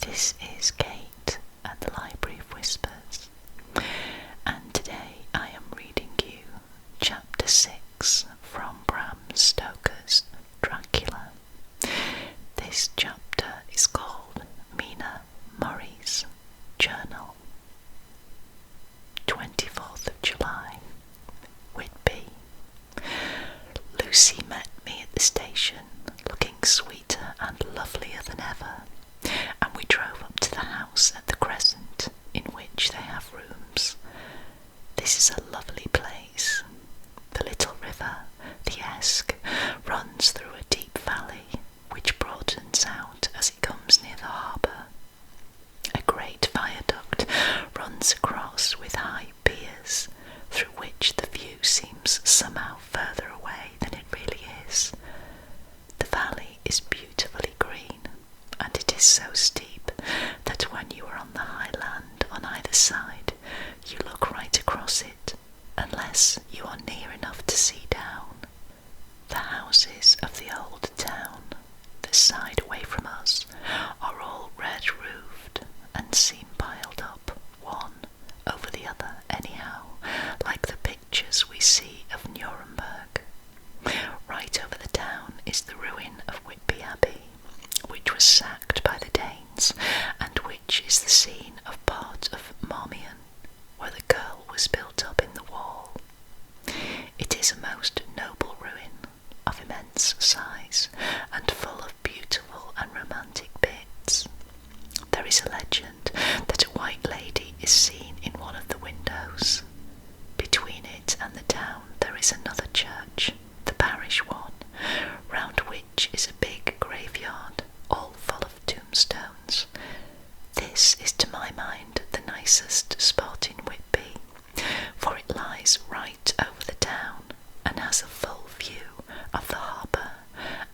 This is Kate at the Library of Whispers, and today I am reading you Chapter 6 from Bram Stoker's Dracula. This chapter is called Mina Murray's Journal. 24th of July, Whitby. Lucy met me at the station, looking sweeter and lovelier than ever, and we drove up to the house at the Crescent, in which they have rooms. This is a lovely place. The little river, the Esk, runs through a deep valley, which broadens out as it comes near the harbour. A great viaduct runs across with high piers, through which the view seems somehow further away than it really is. The valley is beautifully green, and it is so steep that when you are on the high land on either side, you look right across it, unless you are near enough to see down. The houses of the old town, the side away from us, are all red-roofed and seem piled up one over the other anyhow, like the pictures we see of Nuremberg. Right over the town is the ruin of Whitby Abbey, which was sacked by the Danes, and which is the scene of part of Marmion, where the girl was built up in the wall. It is a most noble ruin, of immense size, and full of beautiful and romantic bits. There is a legend that a white lady is seen in one of the windows. Between it and the town there is another church, the parish one, round which is a big graveyard, all full of tombstones. This is to my mind the nicest spot in Whitby, for it lies right over the town and has a full view of the harbour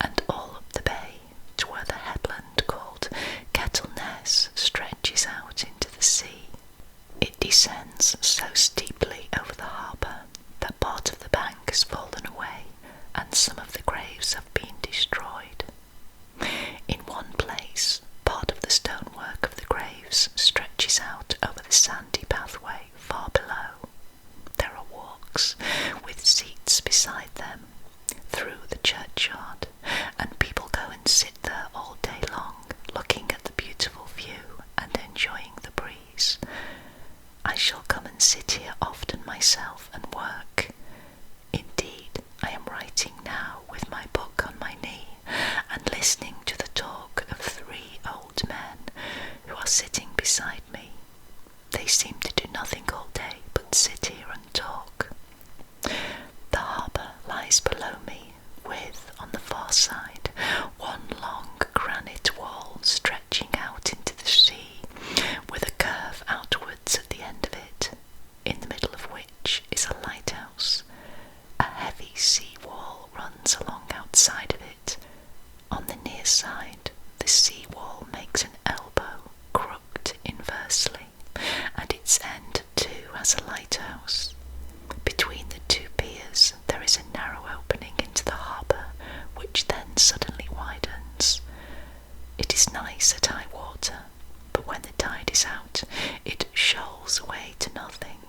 and all up the bay to where the headland called Kettleness stretches out into the sea. It descends so steeply over the harbour that part of the bank has fallen away and some of the graves have been destroyed. In one place, part of the stonework of the graves stretches out over the sandy pathway far below. There are walks, with seats beside them, through the churchyard, and people go and sit there all day long, looking at the beautiful view and enjoying the breeze. I shall come and sit here often myself and work. Indeed, I am writing now with my book on my knee and listening to the talk of 3 old men who are sitting beside me. They seem to do nothing all day but sit here and talk. The harbour lies below me, with, on the far side, one long granite wall stretching out into the sea, with a curve outwards at the end of it, in the middle of which is a lighthouse. A heavy sea wall runs along outside of it. On the near side, the sea wall makes an elbow, crooked inversely, and its end too has a lighthouse. Between the 2 piers there is a narrow opening into the harbour, which then suddenly widens. It is nice at high water, but when the tide is out, it shoals away to nothing,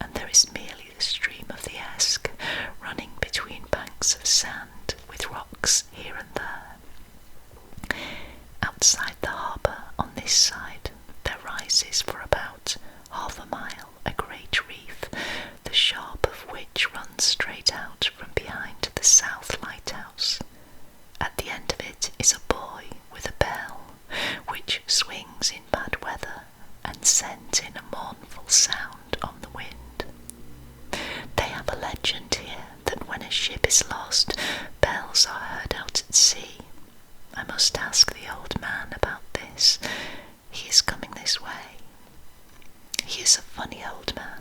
and there is merely the stream of the Esk running between banks of sand with rocks here and there. Outside the harbour, on this side, there rises for about half a mile a great reef, the sharp of which runs straight out from behind the south lighthouse. At the end of it is a buoy with a bell, which swings in bad weather and sends in a mournful sound on the wind. They have a legend here that when a ship is lost, bells are heard out at sea. I must ask the old man about this. He is coming this way. He is a funny old man.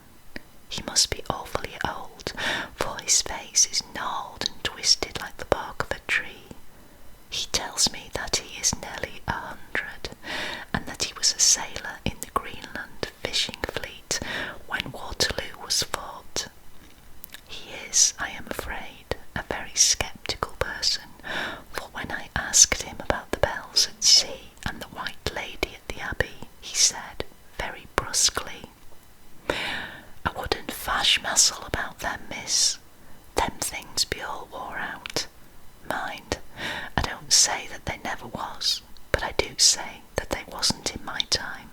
He must be awfully old, for his face is gnarled and twisted like the bark of a tree. He tells me that he is nearly 100, and that he was a sailor in the Greenland fishing fleet when Waterloo was fought. He is, I am afraid, a very sceptical person, for when I asked him about the bells at sea and the White Lady at the they never was, but I do say that they wasn't in my time.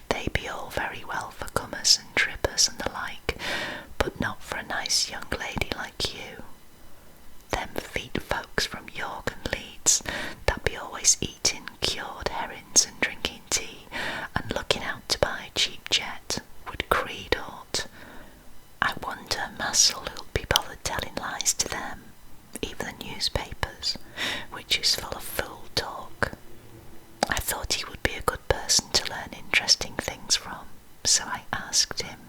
They be all very well for comers and trippers and the like, but not for a nice young lady like you. Them feet folks from York and Leeds that be always eating cured herrings and drinking tea and looking out to buy cheap jet would creed aught. I wonder Mass'll be bothered telling lies to them, even the newspapers, which is full of fool talk. I thought he would be a good person to learn interesting things from, so I asked him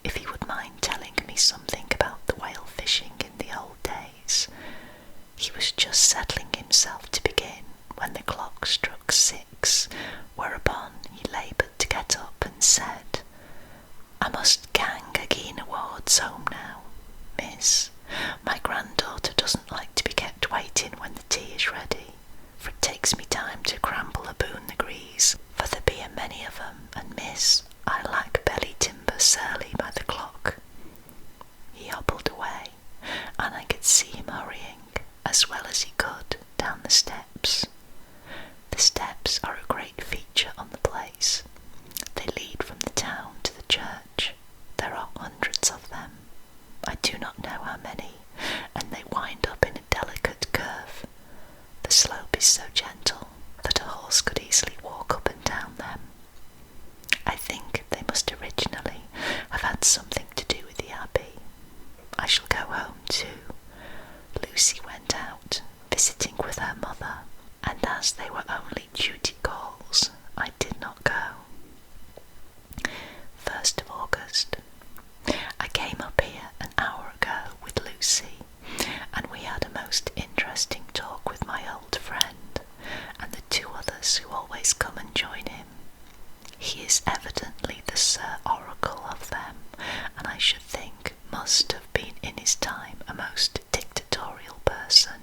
if he would mind telling me something about the whale fishing in the old days. He was just settling himself to begin when the clock struck 6, whereupon he laboured to get up and said, "I must gang again awards home now, miss. My granddaughter doesn't like to be kept waiting when the tea is ready, for it takes me time to cramble aboon the grease, for there be a many of 'em, and miss, I lack belly timber surely by the clock." He hobbled away, and I could see him hurrying, as well as he could, down the steps. The steps are a great feature on the place. They lead from the town to the church. There are hundreds of them. I do not know how many, and they wind up in a delicate curve. The slope is so gentle that a horse could easily walk up and down them. I think they must originally have had something to do with the abbey. I shall go home too. Lucy went out, visiting with her mother, and as they were only duty calls, I did not go. 1st of August. I came up here an hour ago with Lucy, and we had a most interesting talk with my old friend, and the 2 others who always come and join him. He is evidently the Sir Oracle of them, and I should think must have been in his time a most dictatorial person.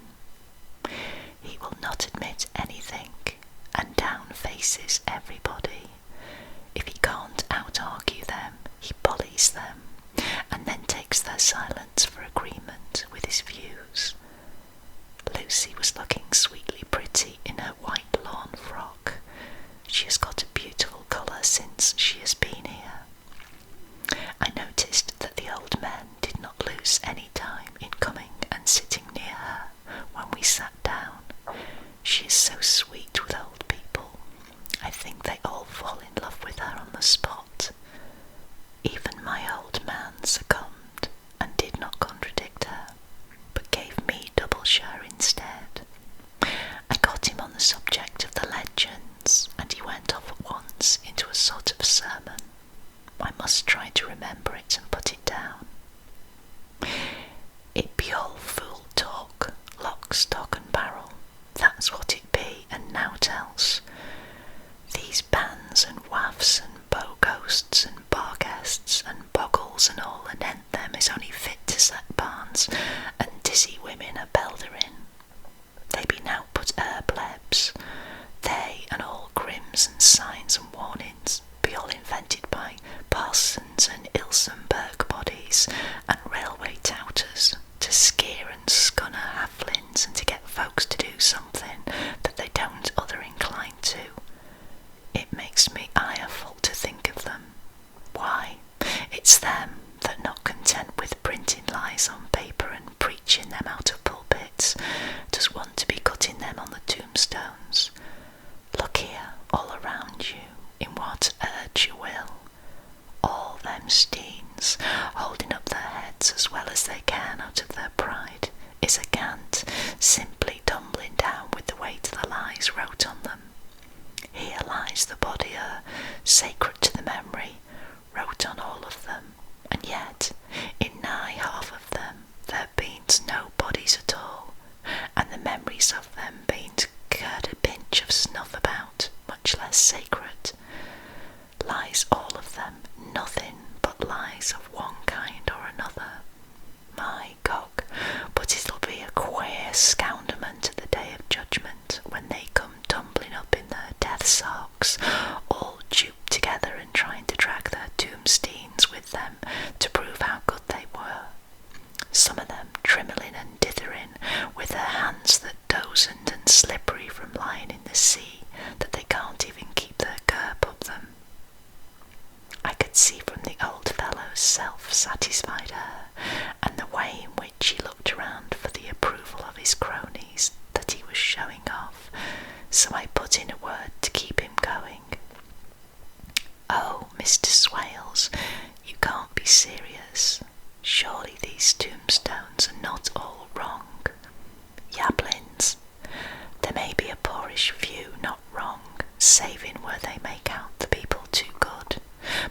He will not admit anything, and down faces everybody. If he can't out-argue them, he bullies them, and then takes their silence for agreement with his views. Lucy was looking sweetly pretty in her white lawn frock. She has got a beautiful colour since she has been here. I noticed that the old men did not lose any time in coming and sitting near her when we sat down. She is so sweet with old people. I think they all fall in love with her on the spot. Even my old man succumbed and did not contradict her, but gave me double share instead. I got him on the subject of the legends, and he went off at once into a sort of sermon. I must try to remember it and put it down. It be all fool talk, lock, stock and barrel. That's what it be, and nowt else. These bands and waffs and bow ghosts and bar guests and boggles and all anent them is only fit to set barns and dizzy women a beltering. They be now put plebs. They and all grims and signs and warnings be all invented by parsons and Ilsenberg bodies and railway touters to scare and scunner halflings and to get folks to do something that they don't other incline to. It makes me ireful to think of them. Why, it's them that, not content with printing lies on paper and preaching them out of pulpits, does want to be cutting them on the tombstones. Look here, all around you, in what urge you will. All them steens, holding up their heads as well as they can out of their pride, is a cant simply tumbling down with the weight of the lies wrote on them. Here lies the body, sacred to the memory, wrote on all of them, and yet in nigh half of them there bean't no bodies at all, and the memories of them bean't cared a pinch of snuff about, much less sacred. Lies all of them, nothing but lies of one kind or another. My cock, but it'll be a queer scoundrelment at the day of judgment, when they come tumbling up in their death sarks, all duped together and trying to drag their tombsteins with them to prove how good they were. Some of them trimmeling and dithering, with their hands that dozend and slippery from sea that they can't even keep their curb up them. I could see from the old fellow's self-satisfied air and the way in which he looked around for the approval of his cronies that he was showing off, so I put in a word to keep him going. "Oh, Mr. Swales, you can't be serious. Surely these tombstones are not all wrong. Yablins. There may be a poorish few not wrong, saving where they make out the people too good,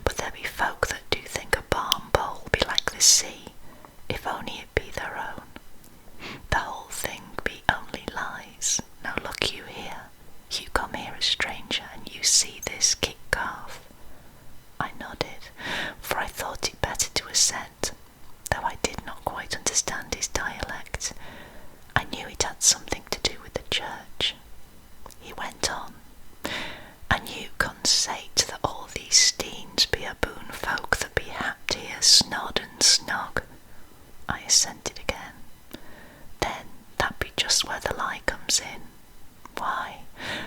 but there be folk that do think a barn bowl be like the sea, if only it be their own. The whole thing be only lies. Now look you here. You come here a stranger, and you see this kick calf." I nodded, for I thought it better to assent, though I did not quite understand his dialect. I knew it had something to do with the church. He went on, "And you consate that all these steens be a boon folk that be happed here snod and snog." I assented again. "Then that be just where the lie comes in. Why,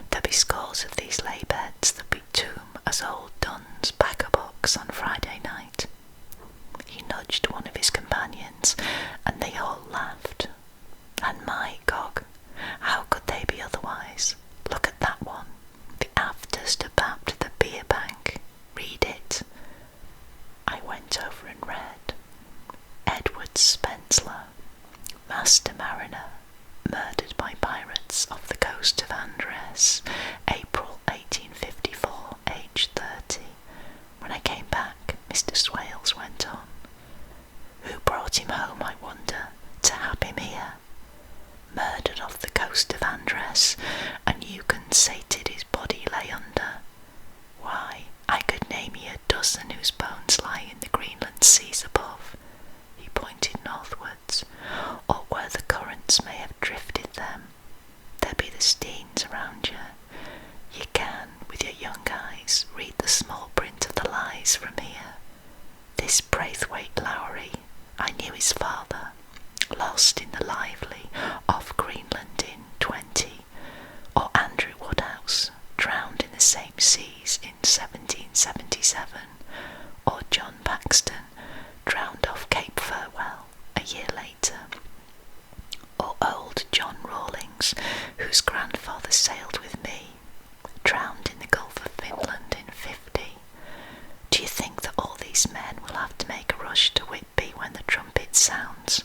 there be scores of these lay beds that be tomb as old duns back a box on Friday night." He nudged one of his companions, and they all laughed. "And my gog, how could they be otherwise? Look at that one, the aftest about the beer bank. Read it." I went over and read: "Edward Spensler, Master Mariner, murdered by pirates off the coast of Andres, April 1854, aged 30. When I came back, Mr. Swales went on. Who brought him home, I wonder, to have him here? Murdered off the coast of Andres, and you consated his body lay under. Why, I could name ye a dozen whose bones lie in the Greenland seas above." He pointed northwards, "or where the currents may have drifted them. There be the steens around you. You can, with your young eyes, read the small print of the lies from here. This Braithwaite Lowry, I knew his father, lost in the Lively off Greenland in 20, or Andrew Woodhouse, drowned in the same seas in 1777, or John Paxton, drowned off Cape Farewell a year later, or old John Rawlings, whose grandfather sailed with me, drowned in the Gulf of Finland in 50. Do you think that all these men will have to make a rush to Whitby when the trumpet sounds?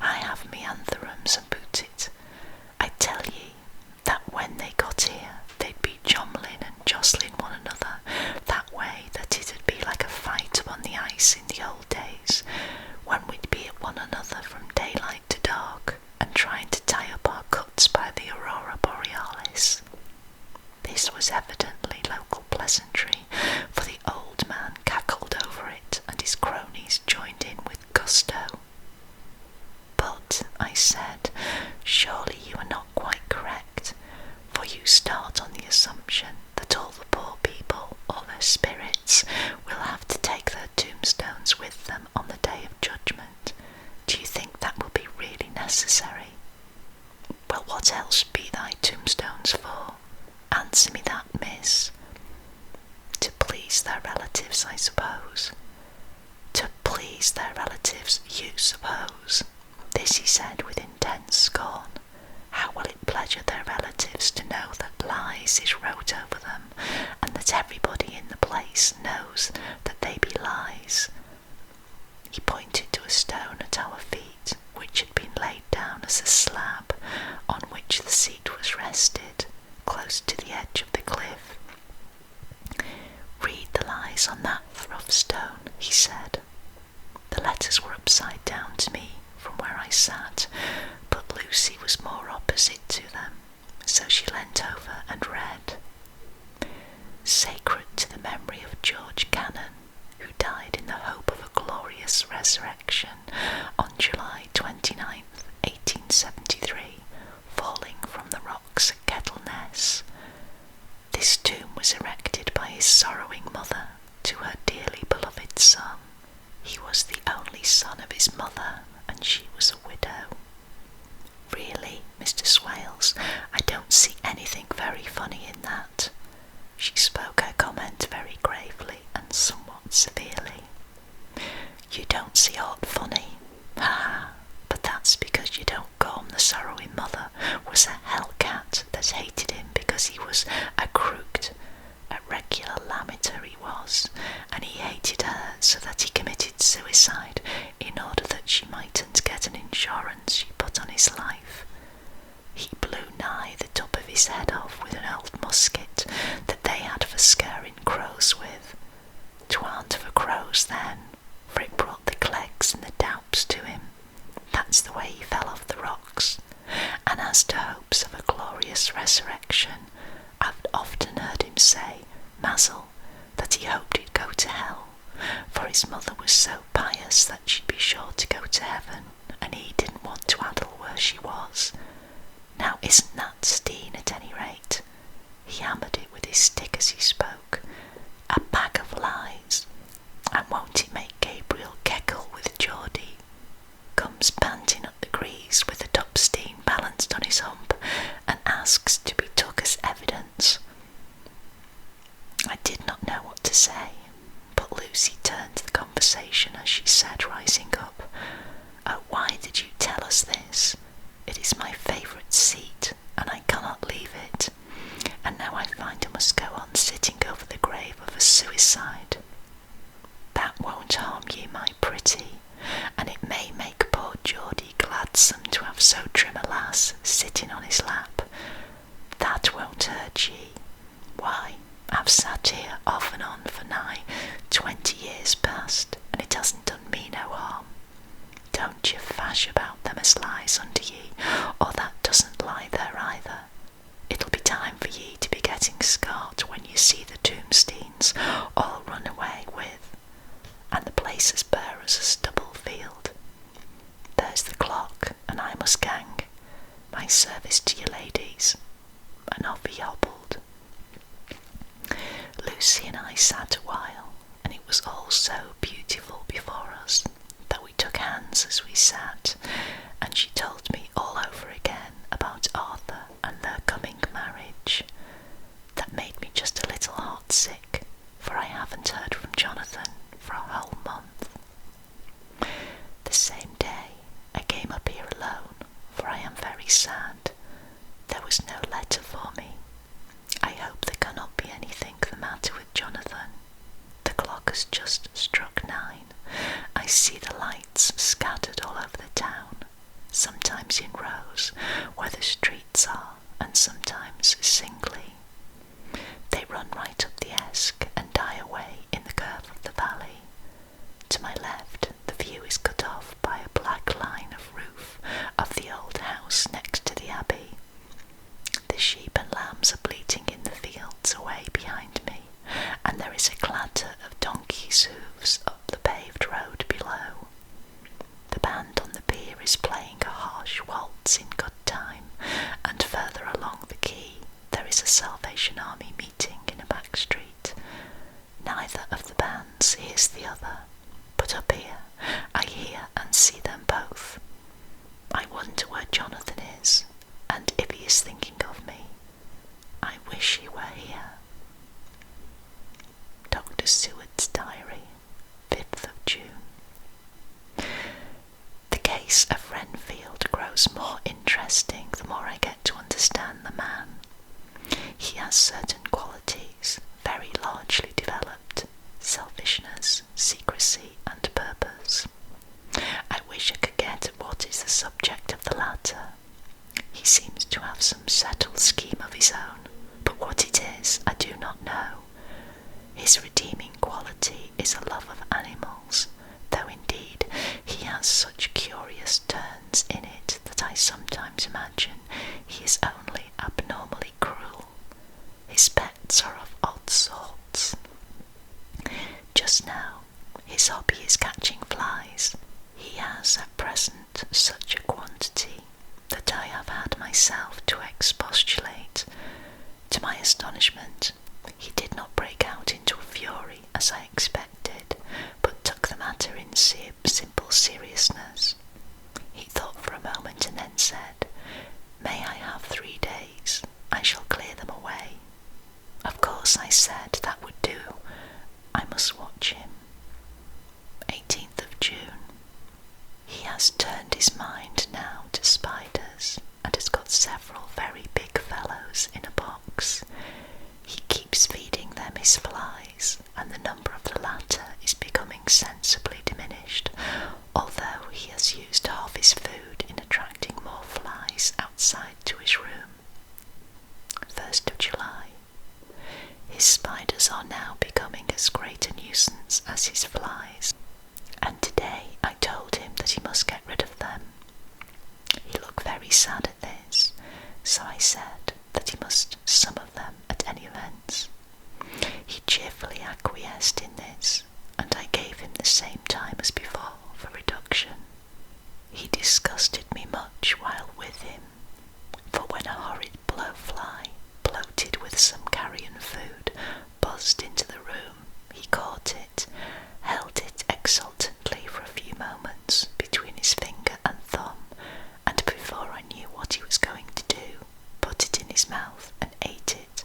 I have me antherums about it. I tell ye that when they got here, they'd be jommelling and jostling one another that way that it'd be like a fight upon the ice in the old days, when we'd be at one another from daylight to dark, and trying to tie up our cuts by the aurora borealis." This was evidently local pleasantry, for the old man cackled over it, and his cronies joined in with gusto. "But," I said, "surely you are not quite correct, for you start on the assumption that all the poor people, or their spirits, will have to take their tombstones with them on the day of judgment. Do you think that will be really necessary?" "Well, what else be thy tombstones for? Answer me that, miss." "To please their relatives, I suppose." "To please their relatives, you suppose?" This he said with intense scorn. "How will it pleasure their relatives to know that lies is wrote over them, and that everybody in the place knows that they be lies?" He pointed to a stone at our feet, which had been laid down as a slab on which the seat was rested, close to the edge of the cliff. "Read the lies on that rough stone," he said. The letters were upside down to me from where I sat, but Lucy was more opposite to them, so she leant over and read: "Sacred to the memory of George Cannon, who died in the hope of a glorious resurrection on July 29th, 1873, falling from the rocks at Kettleness. This tomb was erected by his sorrowing mother to her dearly beloved son. He was the only son of his mother, and she was a widow." "Really, Mr. Swales, I don't see anything very because he was a crooked, a regular lamiter he was, and he hated her so that he committed suicide in order that she mightn't get an insurance she put on his life. He blew nigh the top of his head off with an old musket that they had for scaring crows with. 'Twarn't for crows then, for it brought the clegs and the doups to him. That's the way he fell off the rocks. And as to hopes of a glorious resurrection, I've often heard him say, Mazel, that he hoped he'd go to hell, for his mother was so pious that she'd be sure to go to heaven, and he didn't want to addle where she was. Now isn't that Steen at any rate? He hammered it with his stick as he spoke. A bag of lies. And won't it make Gabriel cackle with Geordie? Comes panting up the grease with the top Steen balanced on his hump, and asks to be took as evidence. I did not know what to say, but Lucy turned the conversation as she said, rising up, "Oh, why did you tell us this? It is my favourite seat, and I cannot leave it, and now I find I must go on sitting over the grave of a suicide. That won't harm ye, my pretty, and it may make poor Geordie gladsome to have so trim a lass sitting on his lap. That won't hurt ye. Why, I've sat here off and on for nigh 20 years past, and it hasn't done me no harm. Don't ye fash about them as lies under ye, or that doesn't lie there either. It'll be time for ye to be getting scart when you see the tombstones all run away with, and the place as bare as a stubble field. There's the clock, and I must gang. My service to you ladies." And off he hobbled. Lucy and I sat a while, and it was all so beautiful before us that we took hands as we sat, and she told me all over again about Arthur and their coming marriage. That made me just a little heartsick, for I haven't heard from Jonathan for a whole month. The same day I came up here alone, for I am very sad. There was no letter for me. I hope there cannot be anything the matter with Jonathan. The clock has just struck 9. I see the lights scattered all over the town, sometimes in rows where the streets are, and sometimes singly. They run right up the Esk and die away in the curve of the valley. To my left the view is cut off by a black line of roof of the old house next to the abbey. The sheep and lambs are bleating in the fields away behind me, and there is a clatter of donkeys' hoofs up the paved road below. The band on the pier is playing a harsh waltz in good time, and further along the quay there is a Salvation Army meeting in a back street. Neither of the bands hears the other, but up here I hear and see them both. I wonder where Jonathan is, and if he is thinking of me. I wish he were here. Dr. Seward's Diary, 5th of June. The case of Renfield grows more interesting the more I get to understand the man. He has certain qualities, very largely developed: selfishness, secrecy, and purpose. I wish I could get at what is the subject of the latter. He seems to have some settled scheme of his own, but what it is I do not know. His redeeming quality is a love of animals, though indeed he has such curious turns in it that I sometimes imagine he is only abnormally cruel. His pets are of odd sorts. Just now his hobby is catching flies. He has at present such a quantity that I have had myself to expostulate. To my astonishment, he did not break out into a fury as I expected, but took the matter in simple seriousness. He thought for a moment and then said, "May I have 3 days? I shall clear them away." Of course I said that would do. I must watch him. 18th of June. He has turned his mind now to spiders, and has got several very big fellows in a box. his flies, and the number of the latter is becoming sensibly diminished, although he has used half his food in attracting more flies outside to his room. 1st of July. His spiders are now becoming as great a nuisance as his flies, and today I told him that he must get rid of them. He looked very sad at this, so I said that he must some of them at any events. He cheerfully acquiesced in this, and I gave him the same time as before for reduction. He disgusted me much while with him, for when a horrid blowfly, bloated with some carrion food, buzzed into the room, he caught it, held it exultantly for a few moments between his finger and thumb, and before I knew what he was going to do, put it in his mouth and ate it.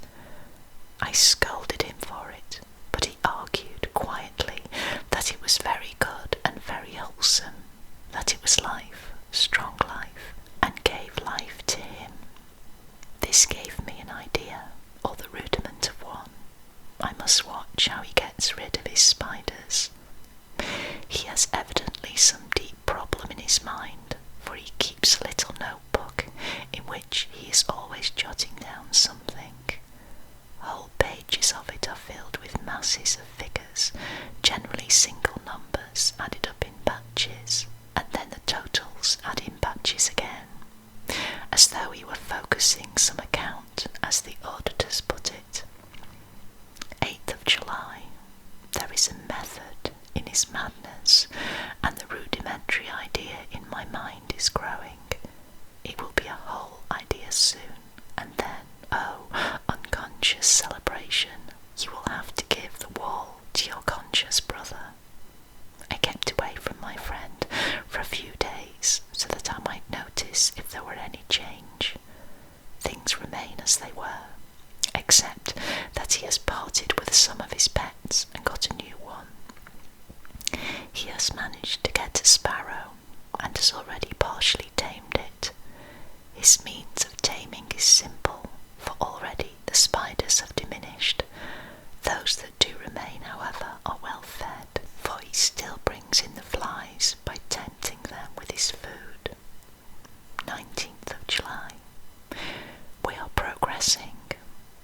I scolded him for it, but he argued quietly that it was very good and very wholesome, that it was life, strong life, and gave life to him. This gave me an idea, or the rudiment of one. I must watch how he gets rid of his spiders. He has evidently some deep problem in his mind, for he keeps a little notebook in which he is always jotting down something. Whole pages of it are filled with masses of figures, generally single numbers added up in batches, and then the totals added in batches again, as though he were focusing some account, as the auditors put it. 8th of July. There is a method in his madness, and the rudimentary idea in my mind is growing. It will be a whole idea soon, and then, oh, unconscious celebration, you will have to give the wall to your conscious brother. I kept away from my friend for a few days, so that I might notice if there were any change. Things remain as they were, except that he has parted with some of his pets and got a new one. He has managed to get a sparrow, and has already partially tamed it. His means of taming is simple, for already the spiders have diminished. Those that do remain, however, are well fed, for he still brings in the flies by tempting them with his food. 19th of July. We are progressing.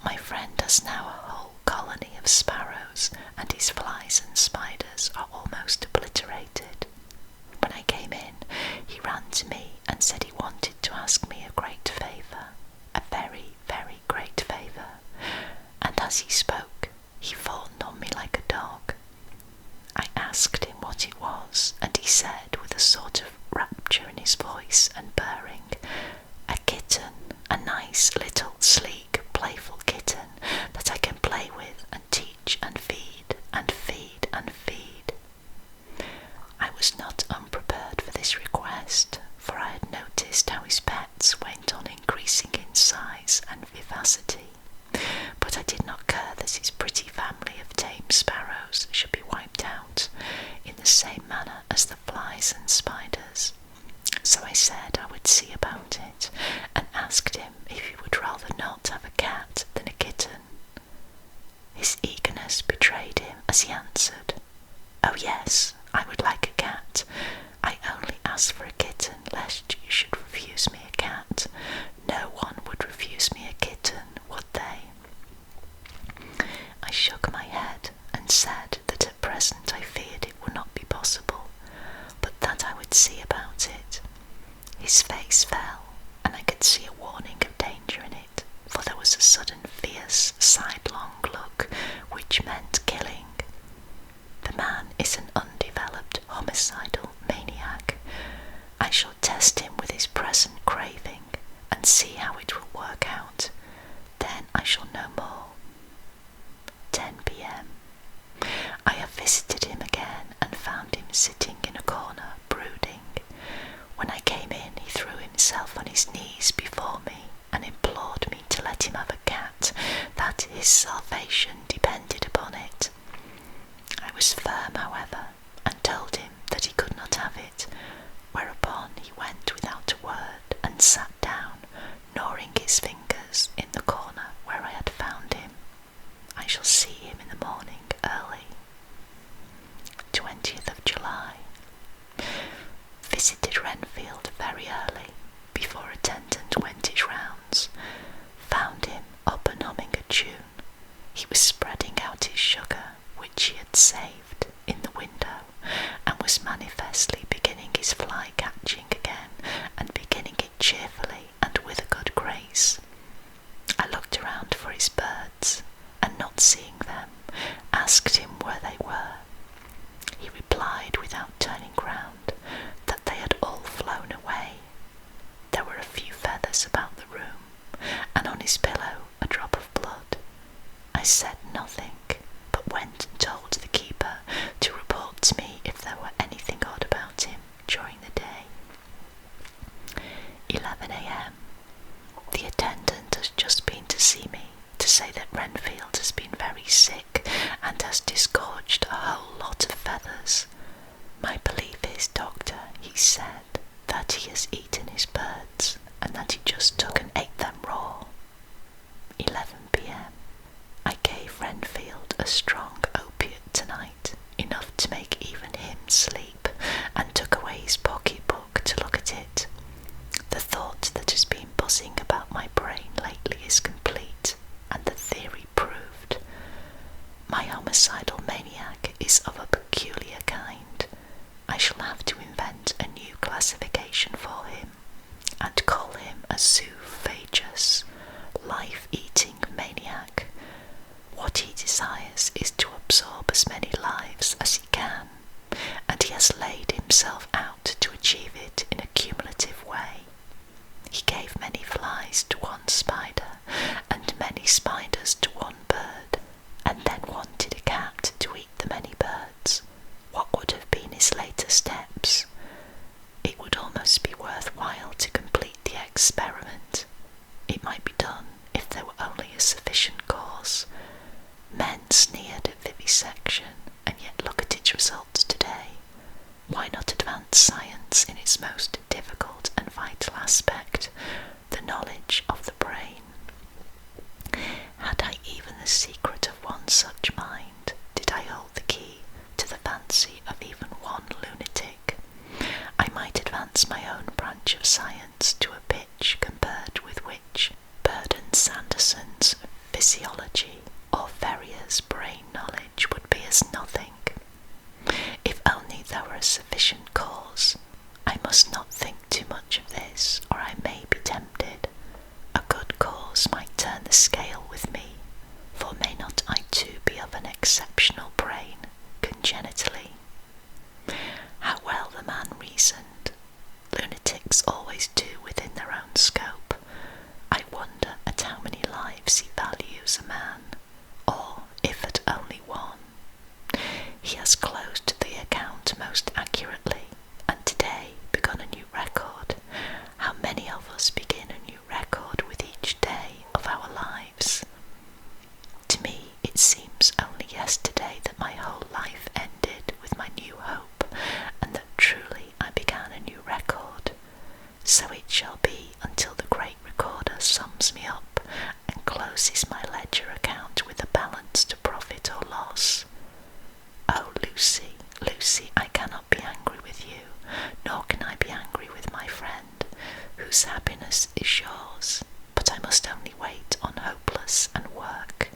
My friend has now a whole colony of sparrows, and his flies and spiders are almost obliterated. When I came in, he ran to me and said he wanted to ask me a great favour, a very, very great favour, and as he spoke, he fawned on me like a dog. I asked him what it was, and he said, with a sort of rapture in his voice and purring, a kitten, a nice little sleek, playful kitten that I can play with and teach and feed and feed and feed. I was not unprepared for this request, for I had noticed how his pets went on increasing in size and vivacity, but I did not care that his pretty family of tame sparrows should be wiped out in the same manner as the flies and spiders. So I said I would see about it, and asked him if he would rather not have a cat than a kitten. His eagerness betrayed him as he answered, "Oh yes, I would like a cat. I only asked for a kitten lest you should refuse me a cat. No one would refuse me a kitten, would they?" I shook my head and said that at present I feared it would not be possible, but that I would see about it. His face fell, and I could see a warning of danger in it, for there was a sudden fierce sidelong look which meant killing. The man is an undeveloped homicidal maniac. I shall test him with his present craving and see how it will work out. Then I shall know more. 10 p.m. I have visited him again and found him sitting in a corner brooding. When I came in, he threw himself on his knees before me and implored me to let him have a cat, that his salvation depended upon it. I was firm, however, and told him that he could not have it, whereupon he went without a word and sat down, gnawing his fingers in the corner where I had found him. I shall see him in fortune. He was spreading out his sugar, which he had saved, in the window, and was manifestly beginning his fly-catching again, and beginning it cheerfully and with a good grace. I looked around for his birds, and not seeing them, asked him where they were. He replied, without turning round, that they had all flown away. There were a few feathers about the room, and on his pillow a drop of blood. I said nothing, but went and told the keeper to report to me if there were anything odd about him during the day. 11 a.m. The attendant has just been to see me to say that Renfield has been very sick and has disgorged a whole lot of feathers. My belief is, doctor, he said, that he has eaten his birds and that he just took and ate them raw. 11 p.m. I gave Renfield a strong opiate tonight, enough to make even him sleep, and took away his pocket-book to look at it. The thought that has been buzzing about my brain lately is complete, and the theory proved. My homicidal maniac is of a peculiar kind. I shall have to invent a new classification for him, and call him a zoophagous, life-eating maniac. What he desires is to absorb as many lives as he can, and he has laid himself out to achieve it in a cumulative way. He gave many flies to one spider, and many spiders to one bird, and then wanted a cat to eat the many birds. What would have been his later steps? It would almost be worthwhile to complete the experiment. It might be done if there were only a sufficient cause. Men sneered at vivisection, and yet look at its results today. Why not advance science in its most difficult and vital aspect, the knowledge of the brain? Had I even the secret of one such mind, did I hold the key to the fancy of even one lunatic, I might advance my own branch of science to a pitch compared with which Bird and Sanderson's physiology or Ferrier's brain knowledge would be as nothing. If only there were a sufficient cause. I must not think too much of this, or I may be tempted. A good cause might turn the scale with me, for may not I too be of an exceptional brain, congenitally? How well the man reasoned. Lunatics always do within their own scope. I wonder at how many lives he values a man, or if at only one. He has closed the account most accurately, and today begun a new record. How many of us begin a new record with each day of our lives? To me it seems only yesterday that my whole life ended with my new hope, and that truly I began a new record. So it shall be until the great recorder sums me up and closes my ledger account with a balanced profit or loss. Oh, Lucy, Lucy, I cannot be angry with you, nor can I be angry with my friend, whose happiness is yours, but I must only wait on hopeless and work,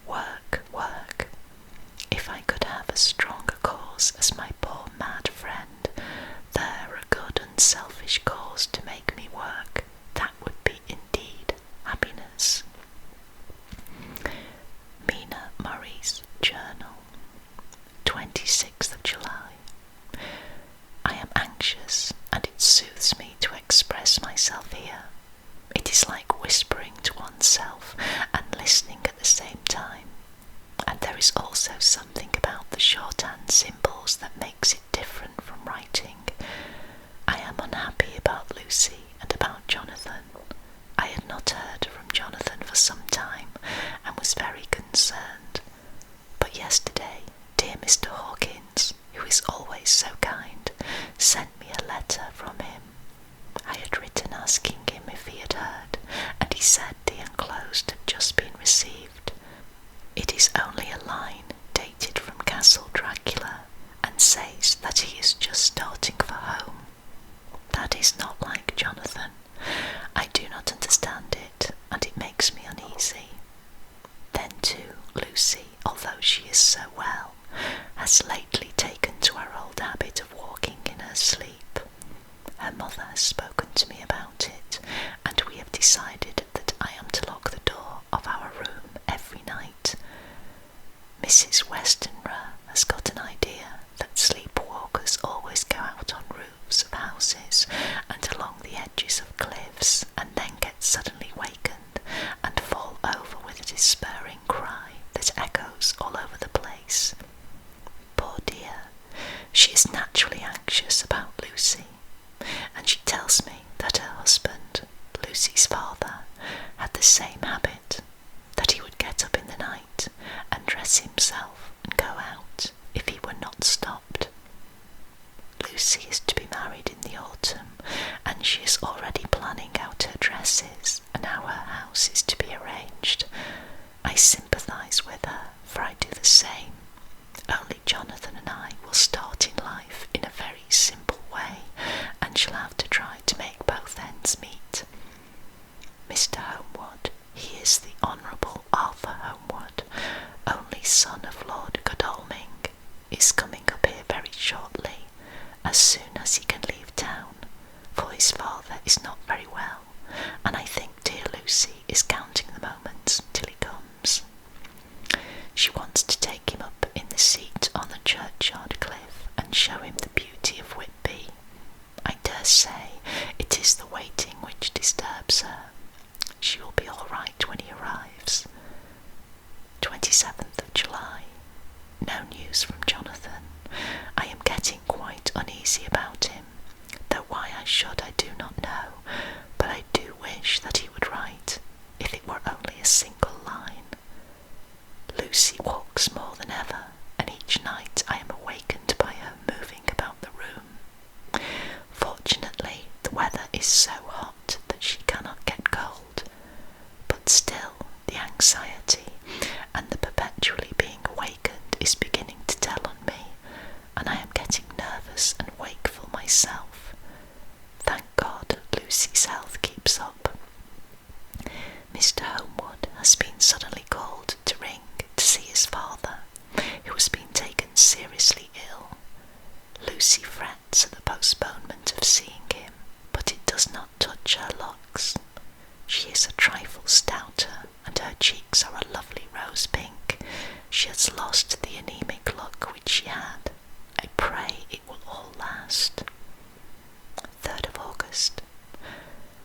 work, work. If I could have as strong a cause as my poor mad friend, there a good unselfish cause to make me work, that would be indeed happiness. Mina Murray's Journal, 26th of July. I am anxious, and it soothes me to express myself here. It is like whispering to oneself and listening at the same time, and there is also something about the shorthand symbols that makes it different from writing. I am unhappy about Lucy and about Jonathan. I had not heard from Jonathan for some time, and was very concerned. But yesterday, dear Mr. Hawkins, who is always so kind, sent me a letter from him. I had written asking him if he had heard, and he said the enclosed had just been received. It is only a line dated from Castle Dracula, and says that he is just starting for home. That is not like Jonathan. I do not understand it, and it makes me uneasy. although she is so well, has lately taken to her old habit of walking in her sleep. Her mother has spoken to me about it, and we have decided that I am to lock the door of our room every night. Mrs. Westenra has got an idea that sleepwalkers always go out on roofs of houses and along the edges of cliffs, and then get suddenly wakened and fall over with a despairing cry that echoes all over the place. Poor dear, she is naturally anxious about Lucy, and she tells me that her husband, Lucy's father, had the same habit, that he would get up in the night and dress himself and go out if he were not stopped. Lucy is to be married in the autumn, and she is already planning out her dresses and how her house is to be arranged. I sympathise with her, for I do the same. Only Jonathan and I will start in life in a very simple way, and shall have to try to make both ends meet. Mr. Homewood, he is the Honourable Arthur Homewood, only son of Lord Godalming, is coming up here very shortly, as soon as he can leave town, for his father is not very well, and I think dear Lucy is counting the moments till he comes. She wants to take him up in the seat on the churchyard cliff and show him the beauty of Whitby. I dare say it is the waiting which disturbs her. She will be all right when he arrives. 27th of July. No news from Jonathan. I am getting quite uneasy about him, though why I should I do not know, but I do wish that he would write, if it were only a single line. Lucy walks more than ever, and each night I am awakened by her moving about the room. Fortunately, the weather is so hot that she cannot get cold, but still the anxiety and the perpetually being awakened is beginning to tell on me, and I am getting nervous and wakeful myself. Thank God Lucy's health keeps up. Mr. Homewood has been suddenly called to ring to see his father, who has been taken seriously ill. Lucy frets at the postponement of seeing him, but it does not touch her locks. She is a trifle stouter, and her cheeks are a lovely rose pink. She has lost the anemic look which she had. I pray it will all last. 3rd of August.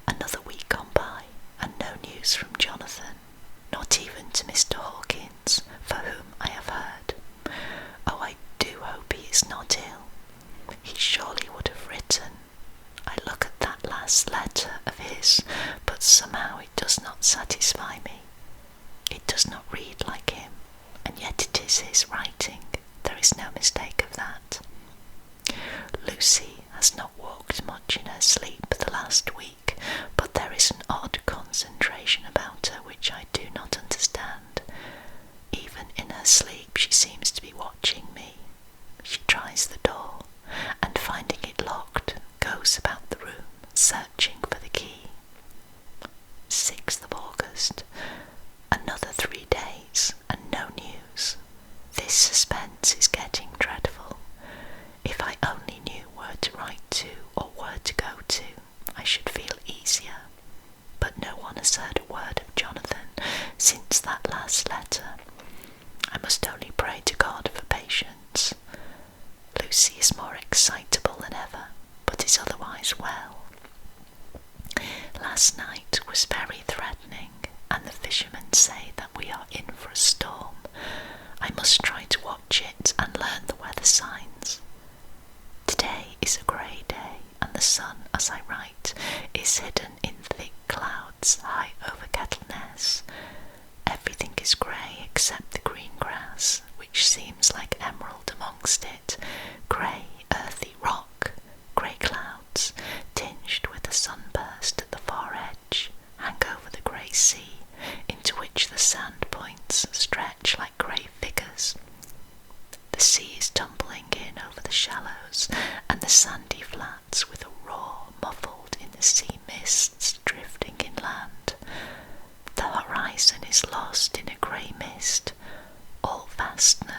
Another week gone by, and no news from Jonathan, not even to Mr. Hawkins, for whom I have heard. Oh, I do hope he is not ill. He surely would have written. I look at that last letter of his, but somehow it does not satisfy me. It does not read like him, and yet it is his writing. There is no mistake of that. Lucy has not walked much in her sleep the last week, but there is an odd concentration about her which I do not understand. Even in her sleep she seems to be watching me. She tries the door, and finding it locked, goes about the room, searching for the key. 6th of August. Another 3 days, and no news. This suspense is getting dreadful. If I only knew where to write to, or where to go to, I should feel easier. But no one has heard a word of Jonathan since that last letter. I must only pray to God for patience. Lucy is more excitable than ever, but is otherwise well. Last night was very threatening, and the fishermen say that we are in for a storm. I must try to watch it and learn the weather signs. Today is a grey day, and the sun, as I write, is hidden in thick clouds high over Kettleness. Everything is grey except the green grass, which seems like emerald amongst it, grey, earthy rock, grey clouds, tinged with a sunburst at the far edge, hang over the grey sea, into which the sand points stretch like grey figures. The sea is tumbling in over the shallows, and the sandy flats with a roar muffled in the sea mists drifting inland. The horizon is lost in a grey mist. All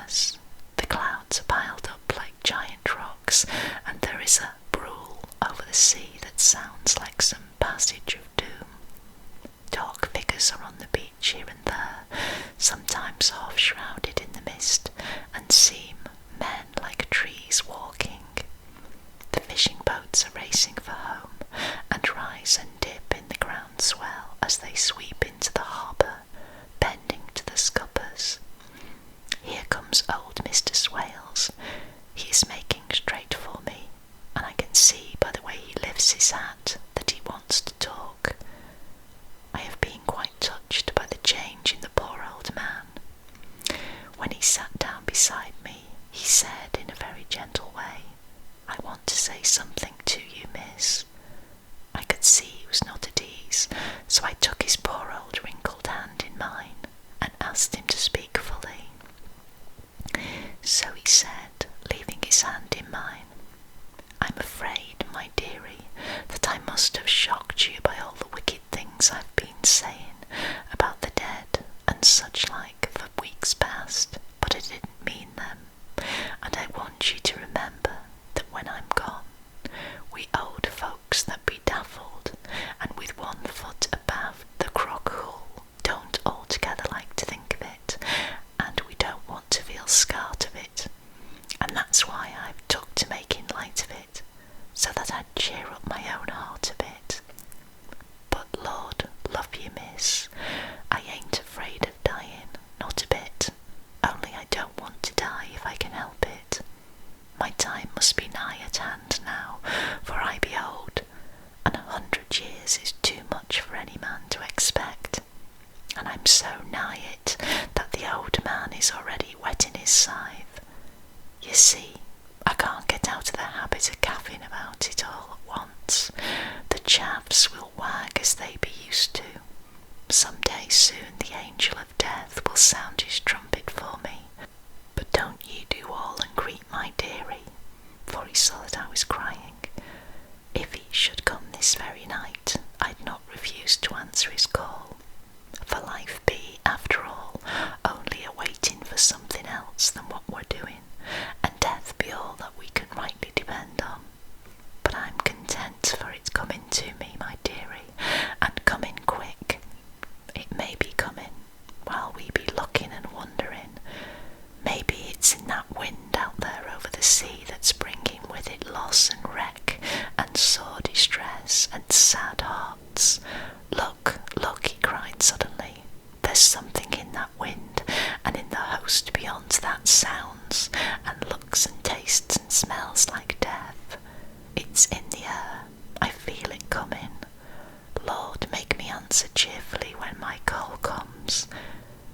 colourless. The clouds are piled up like giant rocks, and there is a brool over the sea that sounds like some passage of doom. Dark figures are on the beach here and there, sometimes half-shrouded in the mist, and seem men like trees walking. The fishing boats are racing for home, and rise and dip in the groundswell as they sweep into the harbour, bending to the scuppers. Here comes old Mr. Swales. He is making straight for me, and I can see by the way he lifts his hat that he wants to talk. I have been quite touched by the change in the poor old man. When he sat down beside me, he said in a very gentle way, "I want to say something to you, miss." I could see he was not at ease, so I took his poor old wrinkled hand in mine and asked him to speak fully. So he said, leaving his hand in mine, "I'm afraid, my dearie, that I must have shocked you by all the wicked things I've been saying about the dead and such like for weeks past, but I didn't mean them, and I want you to remember that when I'm gone, we old folks that be daffled and with one foot above the crock hole don't altogether like to think of it, and we don't want to feel scarred of it, and that's why I've took to making light of it, so that I'd cheer up my own heart a bit. But Lord love you, miss, I ain't afraid of dying, not a bit, only I don't want to die if I can help it. My time must be nigh at hand now, for I be old, and 100 years is too much for any man to expect, and I'm so nigh it that the old man is already whetting his scythe. You see, I can't get out of the habit of gaffing about it all at once. The chaffs will wag as they be used to. Some day soon the angel of death will sound his trumpet for me, but don't ye do all and greet my dearie, for he saw that I was crying. If he should come this very night, I'd not refuse to answer his call, for life be, after all, only a waiting for something else than what we're doing, and death be all that we can rightly depend on. But I'm content for it coming to me, my dearie, and coming quick. It may be coming while we be looking and wondering. Maybe it's in that wind out there over the sea that's bringing with it loss and wreck and sore distress and sad hearts. Look, look, he cried suddenly. There's something in that wind, and in the host beyond that sounds and looks and tastes and smells like death. It's in the air. I feel it coming. Lord, make me answer cheerfully when my call comes.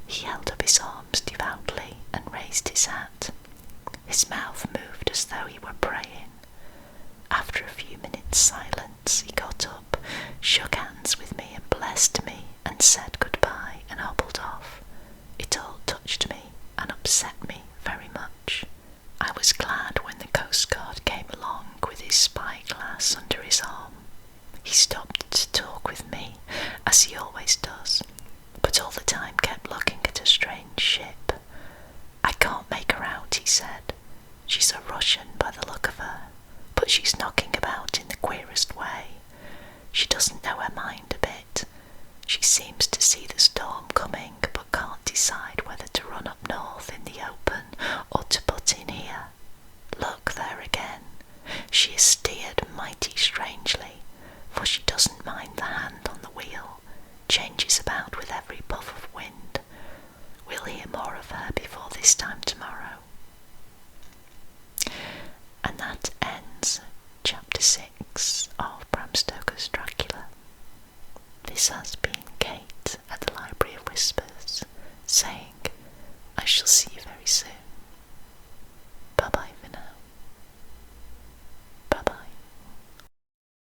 He held up his arms devoutly and raised his hat. His mouth moved as though he were praying. After a few minutes' silence, he got up, shook hands with me and blessed me, and said goodbye and hobbled off. It all touched me and upset me very much. I was glad when the Coast Guard came along with his spyglass under his arm. He stopped to talk with me, as he always does, but all the time kept looking at a strange ship. "I can't make her out," he said. "She's a Russian by the look of her, but she's knocking about in the queerest way. She doesn't know her mind a bit. She seems to see the storm coming, but can't decide whether to run up north in the open or to put in here. Look there again. She is steered mighty strangely, for she doesn't mind the hand on the wheel, changes about with every puff of wind. We'll hear more of her before this time tomorrow." And that ends chapter 6 of Bram Stoker's Dracula. This has been Kate at the Library of Whispers, saying I shall see you very soon.